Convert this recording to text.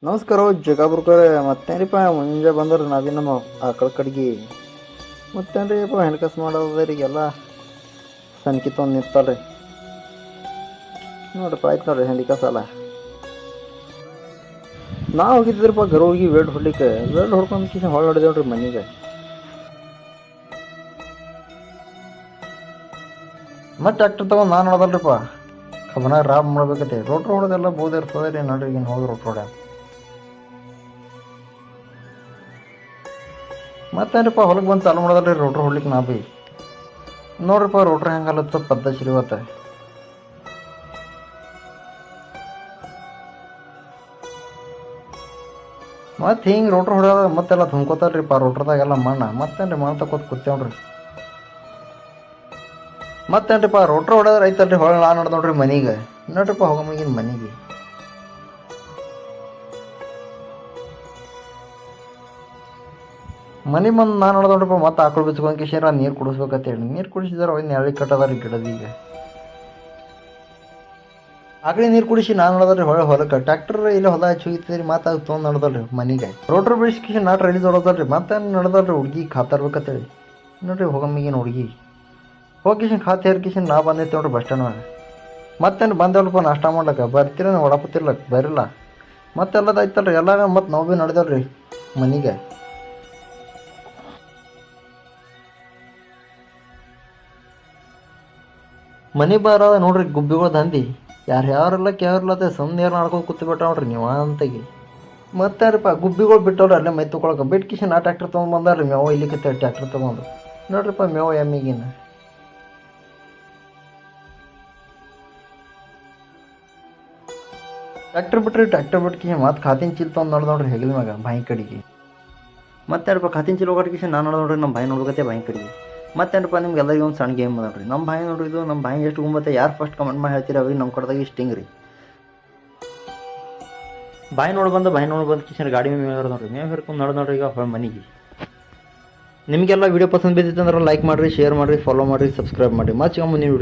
ನಮಸ್ಕಾರ ಜಗಾಬ್ರಕರೇ ಮತ್ತೇನ್ರಿಪ್ಪ ಮುಂಜೆ ಬಂದ್ರೆ ನಾವೇ ನಮ್ಮ ಆಕಳ ಕಡೆಗೆ ಮತ್ತೇನ್ರಿಪ್ಪ ಹೆಣ್ಕಸ್ ಮಾಡೋದ್ರಿಗೆಲ್ಲ ಸನ್ಕಿ ತೊಂದು ನಿಂತಲ್ರಿ ನೋಡ್ರಿಪ್ಪ ಆಯ್ತು ನೋಡ್ರಿ ಹೆಂಡಿಕಸ್ ಅಲ್ಲ ನಾವು ಹೋಗಿದ್ದಿದ್ರಪ್ಪ ಗರು ಹೋಗಿ ವೇಡ್ ಹೊಡ್ಲಿಕ್ಕೆ ವೇಡ್ ಹೊಡ್ಕೊಂಡು ಕಿಶನ್ ಹೊಳ್ ಹೊಡೆದೇವ್ರಿ ಮನೆಗೆ ಮತ್ತೆ ಟ್ಯಾಕ್ಟರ್ ತಗೊಂಡು ನಾನು ನೋಡೋದಲ್ರಿಪ್ಪ ಕಬ್ಬನ ರಾಬ್ ಮಾಡ್ಬೇಕೈತೆ ರೋಟ್ರ್ ಹೊಡೆದೆಲ್ಲ ಬೋದ ಇರ್ತದೆ ರೀ ನೋಡ್ರಿ ಈಗ ಹೋಗಿ ರೋಟ್ರ್ ಹೊಡ್ಯ ಮತ್ತೇನ್ರಿಪ್ಪ ಹೊಲಕ್ಕೆ ಬಂದು ಚಾಲು ಮಾಡೋದಲ್ರಿ ರೋಟ್ರ್ ಹೊಡ್ಲಿಕ್ಕೆ ನಾ ಬಿ ನೋಡ್ರಿಪ್ಪ ರೋಟ್ರ್ ಹೆಂಗಲ್ಲತ್ತ ಪದ್ಧತಿ ಇವತ್ತ ಮತ್ತೆ ಹಿಂಗೆ ರೋಟ್ರ್ ಹೊಡ್ಯೋದ ಮತ್ತೆಲ್ಲ ತುಂಬ್ಕೋತಾರ್ರಿಪ್ಪ ರೋಟ್ರದಾಗೆಲ್ಲ ಮತ್ತೇನ್ರಿ ಮಣ್ಣು ತಕೋತ ಕೂತೇವ್ರಿ ಮತ್ತೇನ್ರಿಪ್ಪ ರೋಟ್ರ್ ಹೊಡೆದ್ರೆ ಐತಲ್ರಿ ಹೊಳೆ ನಾ ನೋಡ್ರಿ ಮನೆಗೆ ನೋಡ್ರಿಪ್ಪ ಹೋಗಮ್ಮಗಿನ ಮನೆಗೆ ಮನೆ ಬಂದು ನಾನು ನೋಡ್ದೋಡ್ರಪ್ಪ ಮತ್ತೆ ಆಕಳು ಬಿಚ್ಕೊಂಡು ಕಿಶೇರ ನೀರು ಕುಡಿಸ್ಬೇಕಂತೇಳಿ ನೀರು ಕುಡಿಸಿದಾರೆ ಒಂದು ನೆರಳಿ ಕಟ್ಟದಾರಿ ಗಿಡದೀಗ ಆಕಳಿ ನೀರು ಕುಡಿಸಿ ನಾನು ನೋಡೋದ್ರಿ ಹೊಲಕ್ಕೆ ಟ್ಯಾಕ್ಟರ್ ಇಲ್ಲ ಹೊಲ ಹಚ್ಚಿ ಮತ್ತೆ ಅದು ತೊಗೊಂಡು ನೋಡ್ದಲ್ರಿ ಮನೆಗೆ ರೋಟ್ರ್ ಬಿಡಿಸಿ ಕಿಶನ್ ನಾಟ್ ರೆಡಿ ನೋಡೋದಲ್ರಿ ಮತ್ತೆ ನೋಡೋದಲ್ರಿ ಹುಡುಗಿ ಖಾತಾರ್ಬೇಕಂತೇಳಿ ನೋಡ್ರಿ ಹೋಗಮ್ಮಿಗಿನ ಹುಡುಗಿ ಹೋಗಿ ಕಿಶನ್ ಖಾತೆ ಹೇರ್ ಕಿಶನ್ ನಾ ಬಂದೈತೆ ನೋಡ್ರಿ ಬಸ್ ಸ್ಟ್ಯಾಂಡ್ ಒಳಗೆ ಮತ್ತೇನು ಬಂದೇವಲ್ಪ ನಾಷ್ಟ ಮಾಡ್ಲಕ್ಕ ಬರ್ತೀರ ಒಡಪತ್ತಿರ್ಲಕ್ಕ ಬರಿಲ್ಲ ಮತ್ತೆಲ್ಲದ ಐತಲ್ರಿ ಎಲ್ಲ ಮತ್ತೆ ನಾವು ಭೀ ನಡೆದೇವ್ರಿ ಮನೆಗೆ ಮನೆ ಬಾರದ ನೋಡ್ರಿ ಗುಬ್ಬಿಗಳು ದಂದಿ ಯಾರೆಲ್ಲ ಕೇರಳತೆ ಸಂದೇರ್ ಮಾಡ್ಕೊಂಡು ಕೂತ್ಬಿಟ್ಟ ನೋಡ್ರಿ ನೀವು ಅಂತಾಗಿ ಮತ್ತಾರಪ್ಪ ಗುಬ್ಬಿಗಳು ಬಿಟ್ಟವ್ರಿ ಅಲ್ಲೇ ಮೈ ತೊಗೊಳಕ್ಕೆ ಬಿಟ್ಟು ಕಿಶನ್ ಆ ಟ್ಯಾಕ್ಟರ್ ತೊಗೊಂಡು ಬಂದಾರ್ರಿ ಮೇವು ಇಲ್ಲಿಕತ್ತೆ ಟ್ಯಾಕ್ಟರ್ ತೊಗೊಂಡು ನೋಡ್ರಿಪ್ಪ ಮೇವು ಎಮ್ಮಿಗಿನ ಟ್ಯಾಕ್ಟರ್ ಬಿಟ್ಟು ಕಿಶನ್ ಮತ್ತೆ ಖಾತಿನ ಚೀಲ್ ತೊಗೊಂಡು ನೋಡ್ರಿ ಹೆಗಲ ಮ್ಯಾಗ ಬಾಯಿ ಕಡೆಗೆ ಮತ್ತಾರಪ್ಪ ಖಾತಿನ ಚೀಲ್ ಹೋಗೋಟಿ ಕಿಶನ್ ನಾನು ನೋಡ್ರಿ ನಮ್ಮ ಬಾಯಿ ನೋಡ್ಬೇಕತ್ತೆ ಬಾಯಿ ಕಡೆಗೆ ಮತ್ತೇನಪ್ಪ ನಿಮ್ಗೆ ಎಲ್ಲರಿಗೂ ಒಂದು ಸಣ್ಣ ಗೇಮ್ ನೋಡ್ರಿ ನಮ್ಮ ಬಾಯಿ ನೋಡ್ರಿ ಇದು ನಮ್ಮ ಬಾಯಿ ಎಷ್ಟು ಗುಂಬತ್ತೆ ಯಾರು ಫಸ್ಟ್ ಕಮೆಂಟ್ ಮಾಡಿ ಹೇಳ್ತೀರಿ ಅವ್ರಿಗೆ ನಮ್ಮ ಕಡೆದಾಗ ಇಷ್ಟು ಹಿಂಗೆ ರೀ ಬಾಯಿ ನೋಡಿ ಬಂದು ಕಿಶನ್ ಗಾಡಿ ಮೇಲೆ ನೋಡ್ರಿ ಮೇವು ಹಿಡ್ಕೊಂಡು ನೋಡ್ರಿ ಈಗ ಹೊಳ ಮನೆಗೆ ನಿಮಗೆಲ್ಲ ವೀಡಿಯೋ ಪಸಂದ್ ಬಿದ್ದಿತ್ತು ಅಂದ್ರೆ ಲೈಕ್ ಮಾಡಿರಿ ಶೇರ್ ಮಾಡಿರಿ ಫಾಲೋ ಮಾಡಿರಿ ಸಬ್ಸ್ಕ್ರೈಬ್ ಮಾಡಿರಿ ಮತ್ತೆ ಮುಂದಿನ ವೀಡಿಯೋ